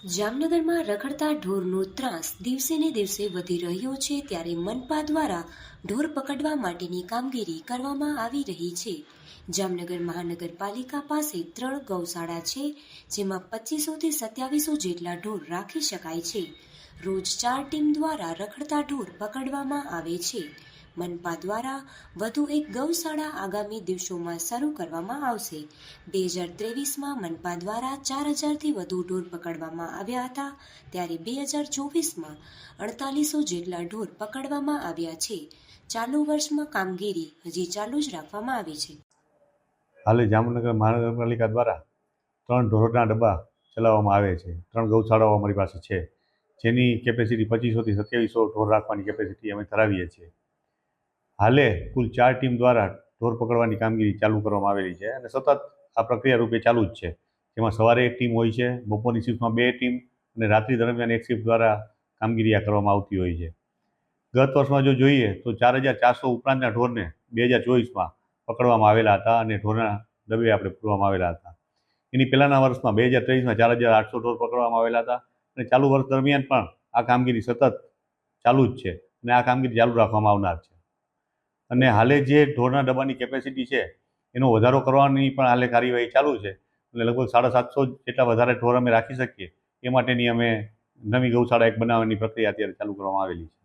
જામનગરમાં રખડતા ઢોરનો ત્રાસ દિવસે ને દિવસે વધી રહ્યો છે, ત્યારે મનપા દ્વારા ઢોર પકડવા માટેની કામગીરી કરવામાં આવી રહી છે। જામનગર મહાનગરપાલિકા પાસે 3 ગૌશાળા છે, જેમાં 2500થી 2700 જેટલા ઢોર રાખી શકાય છે। રોજ 4 ટીમ દ્વારા રખડતા ઢોર પકડવામાં આવે છે। મનપા દ્વારા વધુ એક ગૌશાળા આગામી દિવસોમાં શરૂ કરવામાં આવશે। 2023માં મનપા દ્વારા 4000થી વધુ ઢોર પકડવામાં આવ્યા હતા, ત્યારે 2024માં 4800 જેટલા ઢોર પકડવામાં આવ્યા છે। ચાલુ વર્ષમાં કામગીરી હજી ચાલુ જ રાખવામાં આવી છે। હાલે જામનગર મહાનગરપાલિકા દ્વારા 3 ઢોરના ડબ્બા ચલાવવામાં આવે છે। 3 ગૌશાળાઓ અમારી પાસે છે, જેની કેપેસિટી 2500થી 2700 ઢોર રાખવાની કેપેસિટી અમે ધરાવીએ છીએ। હાલે કુલ 4 ટીમ દ્વારા ઢોર પકડવાની કામગીરી ચાલુ કરવામાં આવેલી છે અને સતત આ પ્રક્રિયા રૂપે ચાલુ જ છે, જેમાં સવારે એક ટીમ હોય છે, બપોરની શિફ્ટમાં 2 ટીમ અને રાત્રિ દરમિયાન એક શિફ્ટ દ્વારા કામગીરી આ કરવામાં આવતી હોય છે। ગત વર્ષમાં જો જોઈએ તો 4400 ઉપરાંતના ઢોરને 2024માં પકડવામાં આવેલા હતા અને ઢોરના ડબ્બે આપણે પૂરવામાં આવેલા હતા। એની પહેલાંના વર્ષમાં 2023માં 4800 ઢોર પકડવામાં આવેલા હતા અને ચાલુ વર્ષ દરમિયાન પણ આ કામગીરી સતત ચાલુ જ છે અને આ કામગીરી ચાલુ રાખવામાં આવનાર છે। અને હાલે જે ઢોરના ડબ્બાની કેપેસિટી છે એનો વધારો કરવાની પણ હાલે કાર્યવાહી ચાલુ છે અને લગભગ 750 જેટલા વધારે ઢોર અમે રાખી શકીએ એ માટેની અમે નવી ગૌશાળા એક બનાવવાની પ્રક્રિયા અત્યારે ચાલુ કરવામાં આવેલી છે।